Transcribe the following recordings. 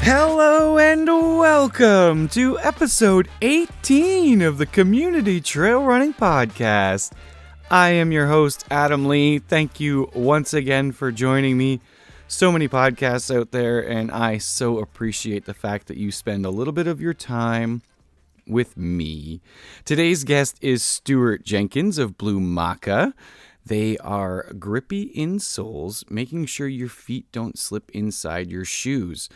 Hello and welcome to episode 18 of the Community Trail Running Podcast. I am your host, Adam Lee. Thank you once again for joining me. So many podcasts out there, and I so appreciate the fact that you spend a little bit of your time with me. Today's guest is Stuart Jenkins of Blumaka. They are grippy insoles, making sure your feet don't slip inside your shoes.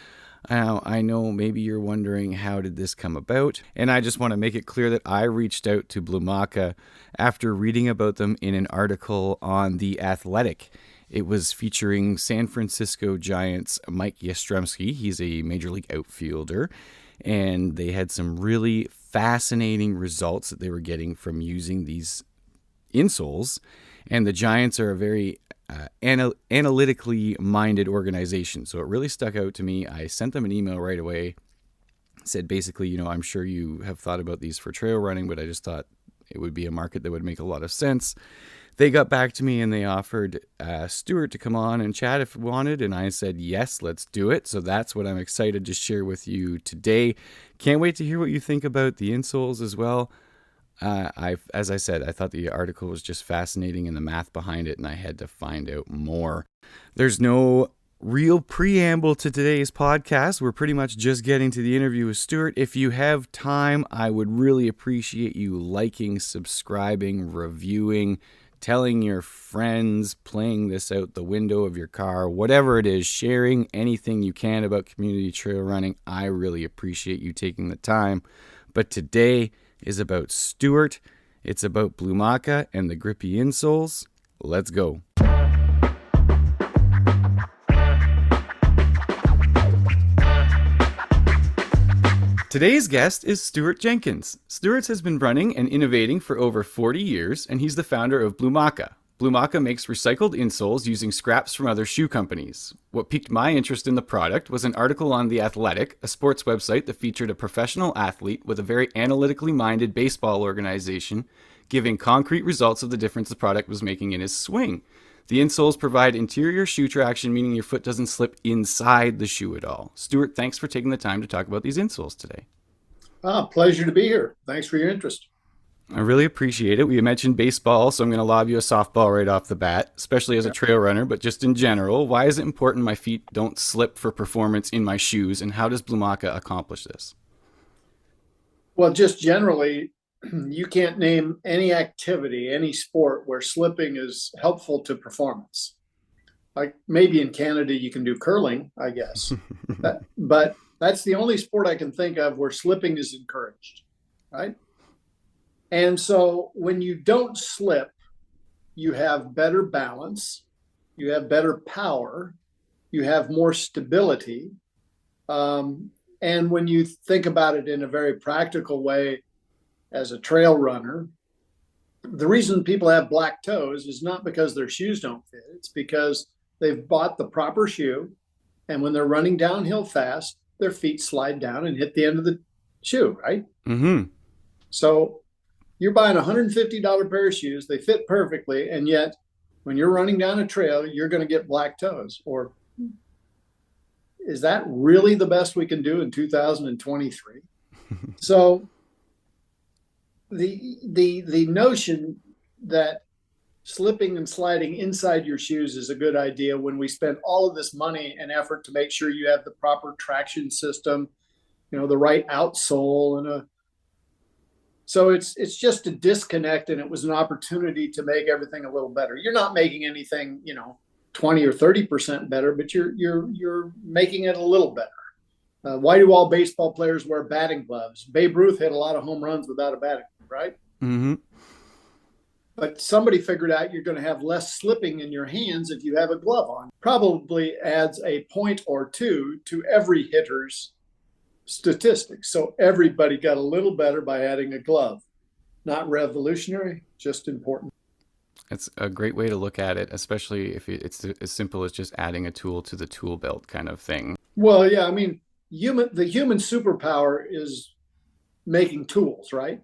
Now, I know maybe you're wondering, how did this come about? And I just want to make it clear that I reached out to Blumaka after reading about them in an article on The Athletic. It was featuring San Francisco Giants' Mike Yastrzemski. He's a major league outfielder. And they had some really fascinating results that they were getting from using these insoles. And the Giants are a very analytically minded organization. So it really stuck out to me. I sent them an email right away. Said basically, I'm sure you have thought about these for trail running, but I just thought it would be a market that would make a lot of sense. They got back to me and they offered Stuart to come on and chat if wanted. And I said, yes, let's do it. So that's what I'm excited to share with you today. Can't wait to hear what you think about the insoles as well. As I said, I thought the article was just fascinating and the math behind it, and I had to find out more. There's no real preamble to today's podcast. We're pretty much just getting to the interview with Stuart. If you have time, I would really appreciate you liking, subscribing, reviewing, telling your friends, playing this out the window of your car, whatever it is, sharing anything you can about community trail running. I really appreciate you taking the time. But today is about Stuart. It's about Blumaka and the grippy insoles. Let's go. Today's guest is Stuart Jenkins. Stuart has been running and innovating for over 40 years, and he's the founder of Blumaka. Blumaka makes recycled insoles using scraps from other shoe companies. What piqued my interest in the product was an article on The Athletic, a sports website that featured a professional athlete with a very analytically minded baseball organization, giving concrete results of the difference the product was making in his swing. The insoles provide interior shoe traction, meaning your foot doesn't slip inside the shoe at all. Stuart, thanks for taking the time to talk about these insoles today. Pleasure to be here. Thanks for your interest. I really appreciate it. We mentioned baseball, so I'm going to lob you a softball right off the bat, especially as a trail runner, but just in general. Why is it important my feet don't slip for performance in my shoes, and how does Blumaka accomplish this? Well, just generally, you can't name any activity, any sport where slipping is helpful to performance. Like maybe in Canada you can do curling, I guess. But that's the only sport I can think of where slipping is encouraged, right? And so when you don't slip, you have better balance, you have better power, you have more stability. And when you think about it in a very practical way as a trail runner, the reason people have black toes is not because their shoes don't fit. It's because they've bought the proper shoe. And when they're running downhill fast, their feet slide down and hit the end of the shoe, right? Mm-hmm. So you're buying a $150 pair of shoes. They fit perfectly. And yet when you're running down a trail, you're going to get black toes. Or is that really the best we can do in 2023? So the notion that slipping and sliding inside your shoes is a good idea when we spend all of this money and effort to make sure you have the proper traction system, the right outsole so it's just a disconnect, and it was an opportunity to make everything a little better. You're not making anything, 20 or 30% better, but you're making it a little better. Why do all baseball players wear batting gloves? Babe Ruth hit a lot of home runs without a batting glove, right? Mm-hmm. But somebody figured out you're going to have less slipping in your hands if you have a glove on. Probably adds a point or two to every hitter's statistics. So everybody got a little better by adding a glove. Not revolutionary, just important. It's a great way to look at it, especially if it's as simple as just adding a tool to the tool belt kind of thing. Well, yeah, I mean, the human superpower is making tools, right?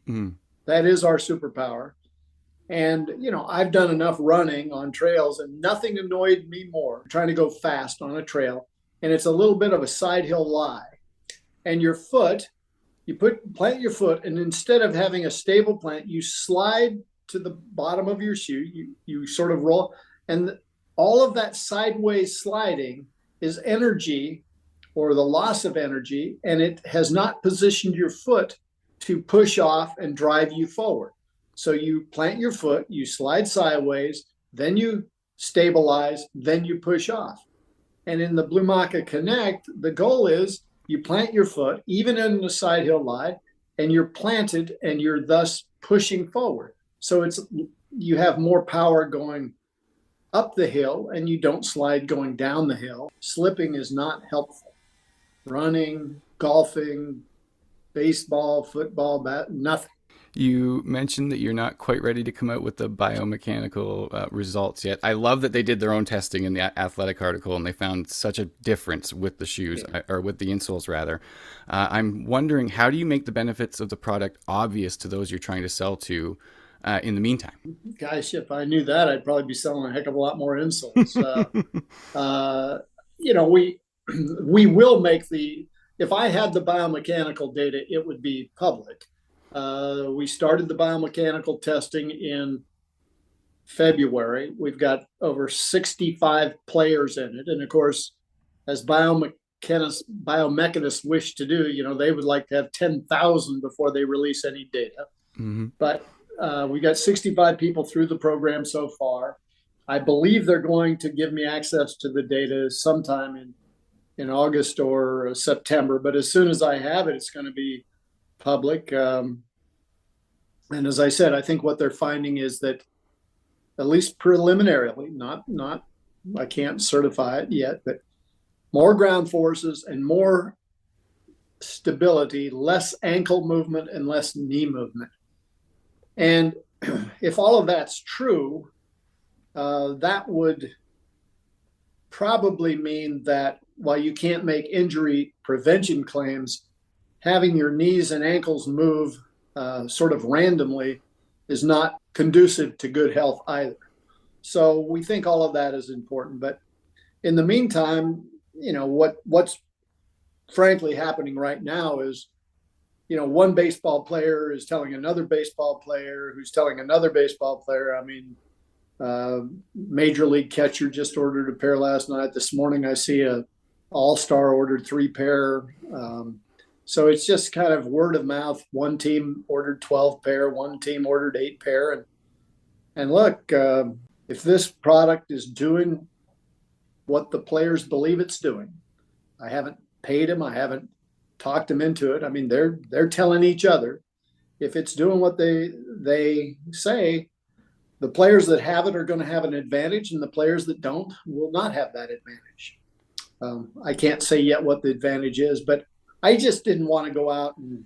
Mm. That is our superpower. And, I've done enough running on trails, and nothing annoyed me more trying to go fast on a trail and it's a little bit of a side hill lie. And your foot, plant your foot, and instead of having a stable plant, you slide to the bottom of your shoe. You sort of roll, and all of that sideways sliding is energy or the loss of energy, and it has not positioned your foot to push off and drive you forward. So you plant your foot, you slide sideways, then you stabilize, then you push off. And in the Blumaka Connect, the goal is you plant your foot, even in the side hill lie, and you're planted and you're thus pushing forward. So you have more power going up the hill and you don't slide going down the hill. Slipping is not helpful. Running, golfing, baseball, football, nothing. You mentioned that you're not quite ready to come out with the biomechanical results yet. I love that they did their own testing in the athletic article, and they found such a difference with the shoes, or with the insoles, rather. I'm wondering, how do you make the benefits of the product obvious to those you're trying to sell to in the meantime? Gosh, if I knew that, I'd probably be selling a heck of a lot more insoles. We will make if I had the biomechanical data, it would be public. We started the biomechanical testing in February. We've got over 65 players in it. And of course, as biomechanists wish to do, they would like to have 10,000 before they release any data. Mm-hmm. But we got 65 people through the program so far. I believe they're going to give me access to the data sometime in August or September. But as soon as I have it, it's going to be public. And as I said, I think what they're finding is that, at least preliminarily, not I can't certify it yet, but more ground forces and more stability, less ankle movement and less knee movement. And if all of that's true, that would probably mean that while you can't make injury prevention claims, having your knees and ankles move sort of randomly is not conducive to good health either. So we think all of that is important. But in the meantime, what's frankly happening right now is, one baseball player is telling another baseball player who's telling another baseball player. I mean, major league catcher just ordered a pair last night. This morning I see a all-star ordered 3 pair. So it's just kind of word of mouth. One team ordered 12 pair, one team ordered 8 pair. And look, if this product is doing what the players believe it's doing, I haven't paid them, I haven't talked them into it. I mean, they're telling each other, if it's doing what they say, the players that have it are going to have an advantage, and the players that don't will not have that advantage. I can't say yet what the advantage is, but I just didn't want to go out and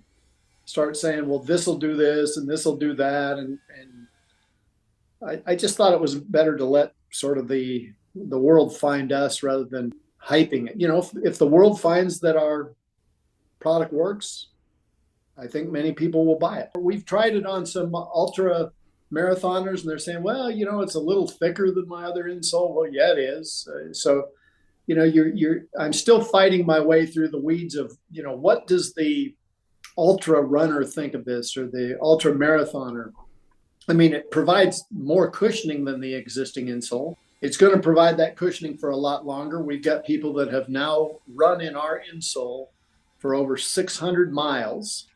start saying, well, this will do this and this will do that. And I just thought it was better to let sort of the world find us rather than hyping it. If the world finds that our product works, I think many people will buy it. We've tried it on some ultra marathoners, and they're saying, well, it's a little thicker than my other insole. Well, yeah, it is. I'm still fighting my way through the weeds of, what does the ultra runner think of this, or the ultra marathoner? I mean, it provides more cushioning than the existing insole. It's going to provide that cushioning for a lot longer. We've got people that have now run in our insole for over 600 miles,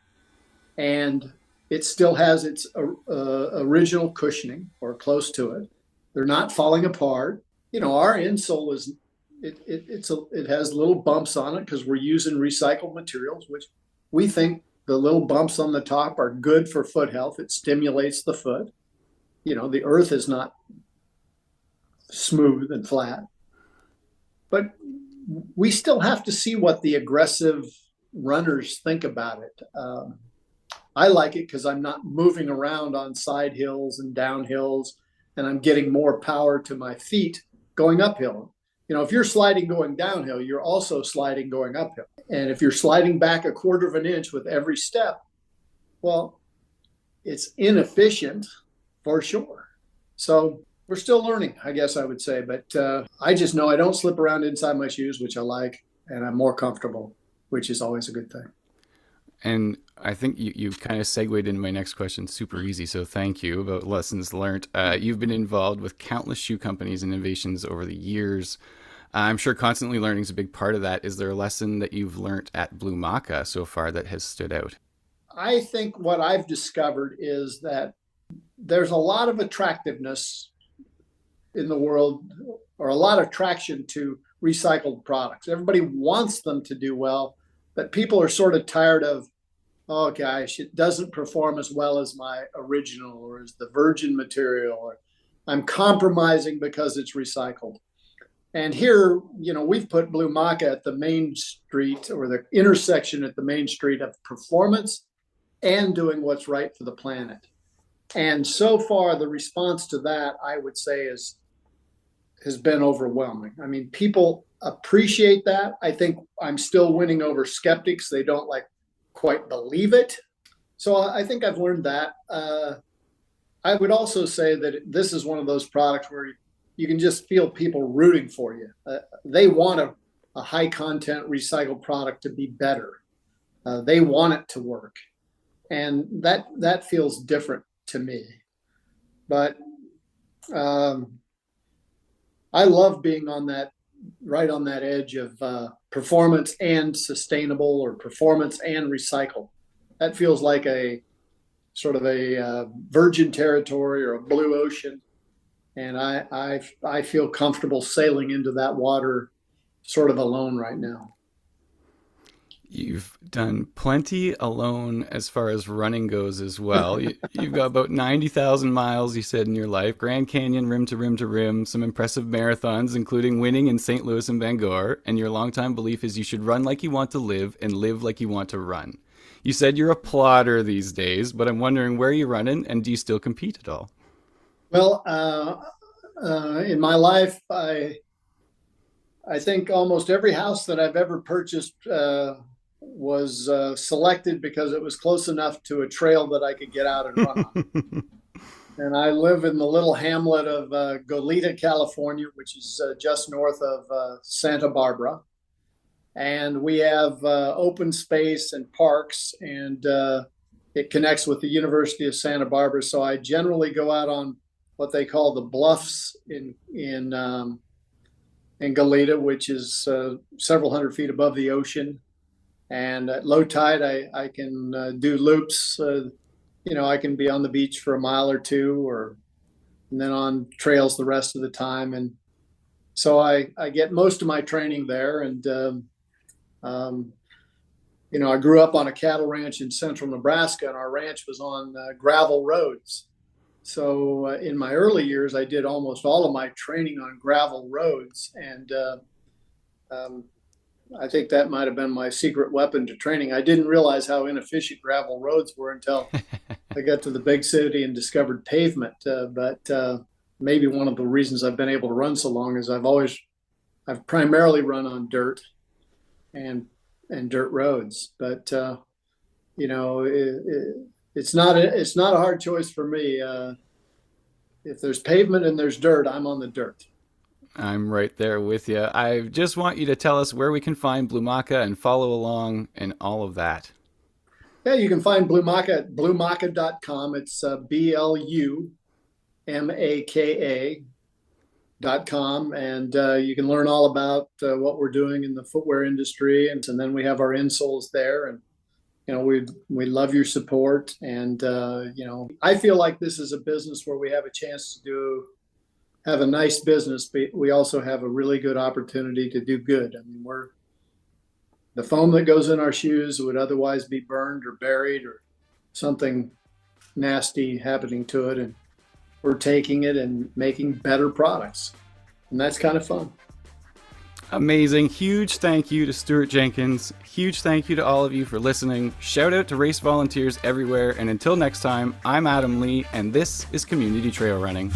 and it still has its original cushioning, or close to it. They're not falling apart. Our insole is, it has little bumps on it because we're using recycled materials, which we think the little bumps on the top are good for foot health. It stimulates the foot. The earth is not smooth and flat. But we still have to see what the aggressive runners think about it. I like it because I'm not moving around on side hills and down hills, and I'm getting more power to my feet going uphill. If you're sliding going downhill, you're also sliding going uphill. And if you're sliding back 1/4 of an inch with every step, well, it's inefficient for sure. So we're still learning, I guess I would say. But I just know I don't slip around inside my shoes, which I like. and I'm more comfortable, which is always a good thing. And I think you kind of segued into my next question super easy, so thank you, about lessons learned. You've been involved with countless shoe companies and innovations over the years. I'm sure constantly learning is a big part of that. Is there a lesson that you've learned at Blumaka so far that has stood out? I think what I've discovered is that there's a lot of attractiveness in the world, or a lot of traction to recycled products. Everybody wants them to do well, but people are sort of tired of, oh gosh, it doesn't perform as well as my original or as the virgin material, or I'm compromising because it's recycled. And here, we've put Blumaka at the main street, or the intersection at the main street of performance and doing what's right for the planet. And so far, the response to that, I would say, has been overwhelming. I mean, people appreciate that. I think I'm still winning over skeptics. They don't quite believe it. So I think I've learned that. I would also say that this is one of those products where you can just feel people rooting for you. They want a high content recycled product to be better. They want it to work. And that feels different to me. But I love being right on that edge of performance and sustainable, or performance and recycle. That feels like a sort of a virgin territory or a blue ocean. And I feel comfortable sailing into that water sort of alone right now. You've done plenty alone as far as running goes as well. You've got about 90,000 miles, you said, in your life. Grand Canyon, rim to rim to rim, some impressive marathons, including winning in St. Louis and Bangor. And your longtime belief is you should run like you want to live and live like you want to run. You said you're a plotter these days, but I'm wondering, where are you running, and do you still compete at all? Well, in my life, I think almost every house that I've ever purchased was selected because it was close enough to a trail that I could get out and run on. And I live in the little hamlet of Goleta, California, which is just north of Santa Barbara. And we have open space and parks, and it connects with the University of Santa Barbara. So I generally go out on what they call the bluffs in Goleta, which is several hundred feet above the ocean. And at low tide, I can do loops. I can be on the beach for a mile or two, and then on trails the rest of the time. And so I get most of my training there. And, I grew up on a cattle ranch in central Nebraska, and our ranch was on gravel roads. So in my early years, I did almost all of my training on gravel roads. And I think that might have been my secret weapon to training. I didn't realize how inefficient gravel roads were until I got to the big city and discovered pavement. But maybe one of the reasons I've been able to run so long is I've primarily run on dirt and dirt roads. But it's not a hard choice for me. If there's pavement and there's dirt, I'm on the dirt. I'm right there with you. I just want you to tell us where we can find Blumaka and follow along and all of that. Yeah, you can find Blumaka at blumaka.com. It's BLUMAKA.com. And you can learn all about what we're doing in the footwear industry. And then we have our insoles there. And, we love your support. And, I feel like this is a business where we have a chance to have a nice business, but we also have a really good opportunity to do good. I mean, the foam that goes in our shoes would otherwise be burned or buried or something nasty happening to it. And we're taking it and making better products. And that's kind of fun. Amazing. Huge thank you to Stuart Jenkins. Huge thank you to all of you for listening. Shout out to race volunteers everywhere. And until next time, I'm Adam Lee, and this is Community Trail Running.